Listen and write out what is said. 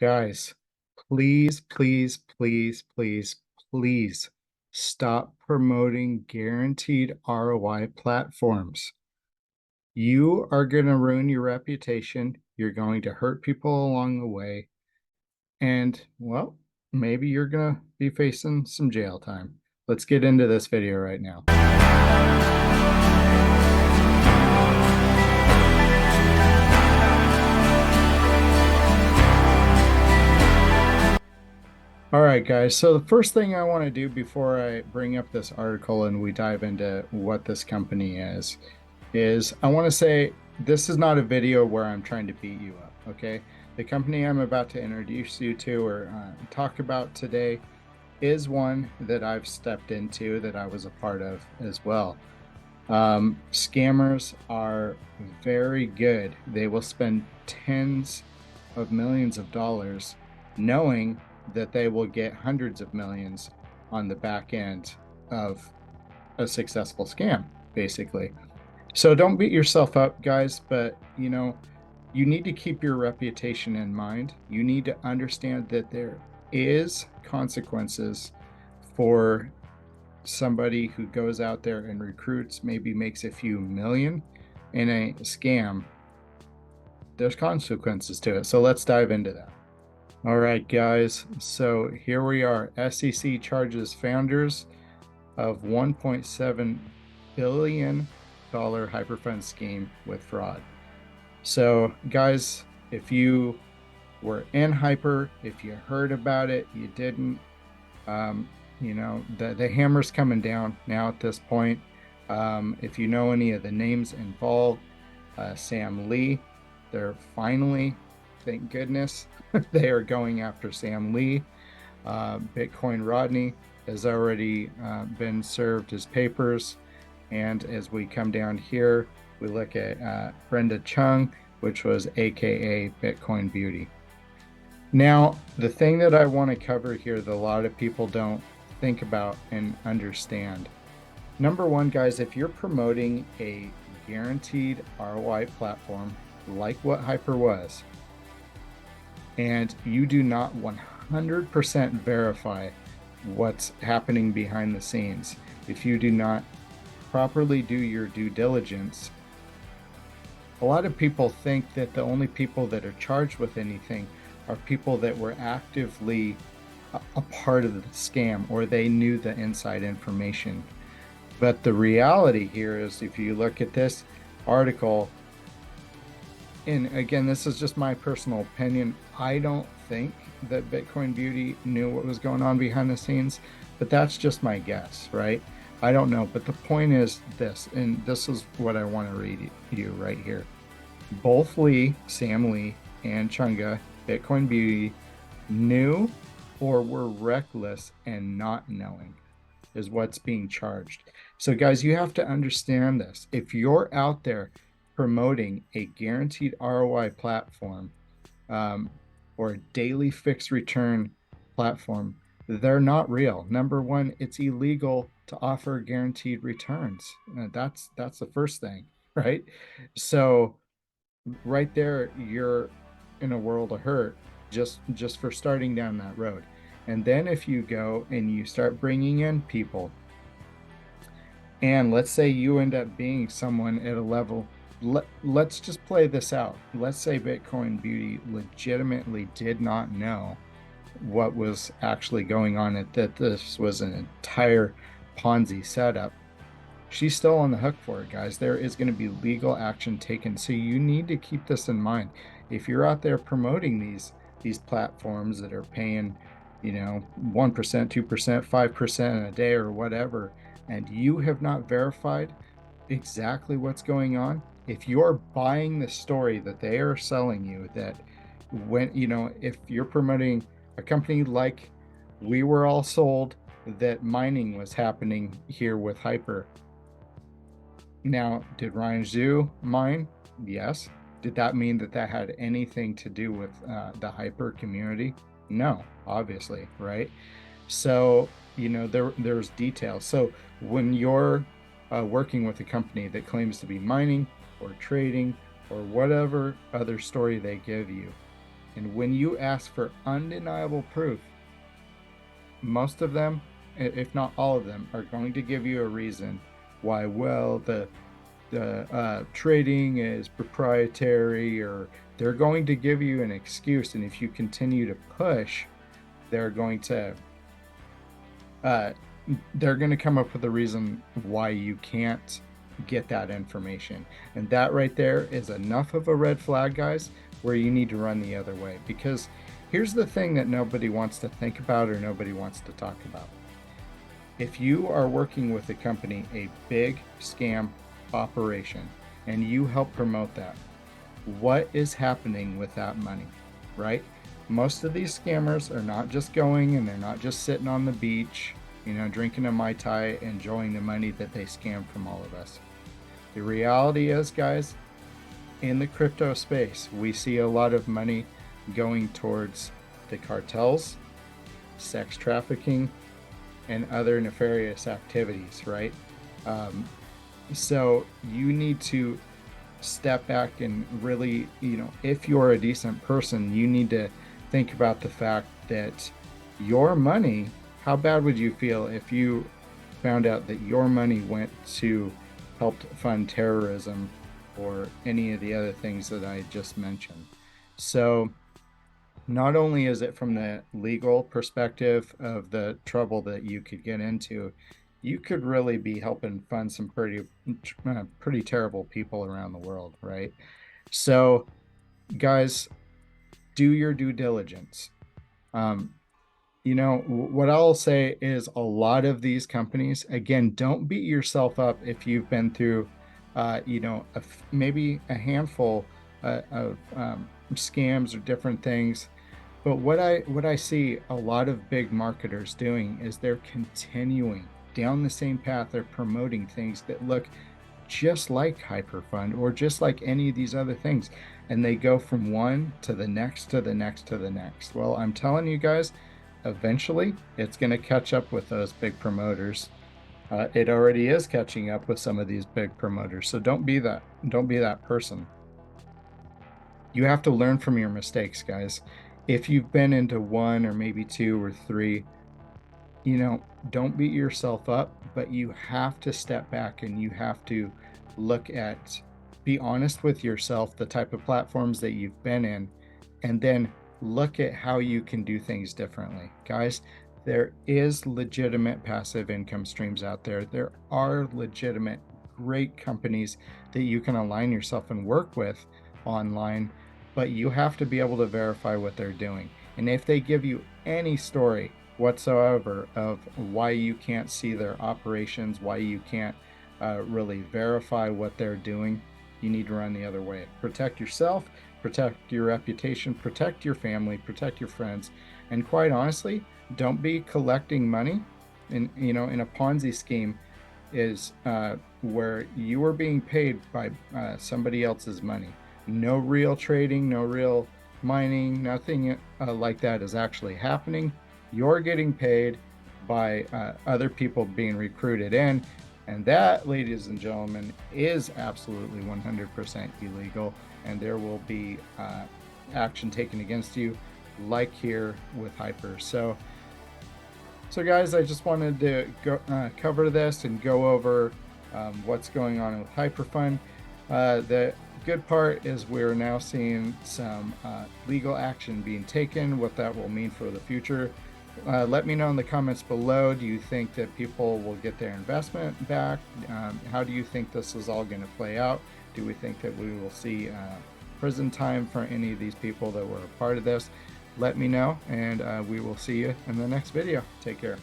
Guys, please, please, please, please, please stop promoting guaranteed ROI platforms. You are going to ruin your reputation. You're going to hurt people along the way. And, well, maybe you're going to be facing some jail time. Let's get into this video right now. All right, guys. So the first thing I want to do before I bring up this article and we dive into what this company is I want to say this is not a video where I'm trying to beat you up, okay? The company I'm about to introduce you to or talk about today is one that I've stepped into, that I was a part of as well. Scammers are very good. They will spend tens of millions of dollars knowing that they will get hundreds of millions on the back end of a successful scam, basically. So don't beat yourself up, guys, but you need to keep your reputation in mind. You need to understand that there is consequences for somebody who goes out there and recruits, maybe makes a few million in a scam. There's consequences to it. So let's dive into that. All right, guys. So here we are. SEC charges founders of $1.7 billion hyperfund scheme with fraud. So, guys, if you were in hyper, if you heard about it, you didn't, the hammer's coming down now at this point. If you know any of the names involved, samlee, they're finally, thank goodness, they are going after samlee. Bitcoin Rodney has already been served his papers. And as we come down here, we look at Brenda Chung, which was AKA Bitcoinbeauty. Now, the thing that I want to cover here that a lot of people don't think about and understand. Number one, guys, if you're promoting a guaranteed ROI platform like what Hyper was, and you do not 100% verify what's happening behind the scenes, if you do not properly do your due diligence, a lot of people think that the only people that are charged with anything are people that were actively a part of the scam, or they knew the inside information. But the reality here is, if you look at this article, and again, this is just my personal opinion, I don't think that Bitcoinbeauty knew what was going on behind the scenes, but that's just my guess, right? I don't know, but the point is this, and this is what I want to read you right here. Both Sam Lee and Chunga, Bitcoinbeauty, knew or were reckless and not knowing is what's being charged. So guys, you have to understand this. If you're out there promoting a guaranteed ROI platform or a daily fixed return platform, they're not real. Number one, it's illegal to offer guaranteed returns. That's the first thing, right? So right there, you're in a world of hurt just for starting down that road. And then if you go and you start bringing in people, and let's say you end up being someone at a level, let's just play this out. Let's say Bitcoinbeauty legitimately did not know what was actually going on, that this was an entire Ponzi setup. She's still on the hook for it, guys. There is going to be legal action taken. So you need to keep this in mind. If you're out there promoting these platforms that are paying, 1%, 2%, 5% in a day or whatever, and you have not verified exactly what's going on, if you're buying the story that they are selling you, that when, if you're promoting a company like we were all sold, that mining was happening here with Hyper. Now, did Ryanxue mine? Yes. Did that mean that had anything to do with the Hyper community? No, obviously, right? So, there's details. So when you're working with a company that claims to be mining or trading or whatever other story they give you, And when you ask for undeniable proof, most of them, if not all of them, are going to give you a reason why, well, the trading is proprietary, or they're going to give you an excuse. And if you continue to push, they're going to come up with a reason why you can't get that information. And that right there is enough of a red flag, guys, where you need to run the other way. Because here's the thing that nobody wants to think about or nobody wants to talk about. If you are working with a company, a big scam operation, and you help promote that, what is happening with that money, right? Most of these scammers are not just going and they're not just sitting on the beach, you know, drinking a Mai Tai, enjoying the money that they scam from all of us. The reality is, guys, in the crypto space, we see a lot of money going towards the cartels, sex trafficking, and other nefarious activities, right? So you need to step back and really, you know, if you're a decent person, you need to think about the fact that your money, how bad would you feel if you found out that your money went to help fund terrorism or any of the other things that I just mentioned? So not only is it from the legal perspective of the trouble that you could get into, you could really be helping fund some pretty terrible people around the world, right? So guys, do your due diligence. You know, what I'll say is a lot of these companies, again, don't beat yourself up if you've been through, you know, maybe a handful of scams or different things. But what I see a lot of big marketers doing is they're continuing down the same path. They're promoting things that look just like Hyperfund or just like any of these other things. And they go from one to the next, to the next, to the next. Well, I'm telling you guys, eventually it's going to catch up with those big promoters. It already is catching up with some of these big promoters. So don't be that person. You have to learn from your mistakes, guys. If you've been into one or maybe two or three, you know, don't beat yourself up, but you have to step back and you have to be honest with yourself, the type of platforms that you've been in, and then look at how you can do things differently. Guys, there is legitimate passive income streams out there. There are legitimate great companies that you can align yourself and work with online, but you have to be able to verify what they're doing. And if they give you any story whatsoever of why you can't see their operations, why you can't really verify what they're doing, you need to run the other way. Protect yourself, protect your reputation, protect your family, protect your friends, and quite honestly, don't be collecting money in a Ponzi scheme is where you are being paid by somebody else's money. No real trading, no real mining, nothing like that is actually happening. You're getting paid by other people being recruited in, and that, ladies and gentlemen, is absolutely 100% illegal, and there will be action taken against you, like here with Hyper. So guys, I just wanted to cover this and go over what's going on with Hyperfund. The good part is we're now seeing some legal action being taken, what that will mean for the future. Let me know in the comments below. Do you think that people will get their investment back? How do you think this is all going to play out? Do we think that we will see prison time for any of these people that were a part of this? Let me know, and we will see you in the next video. Take care.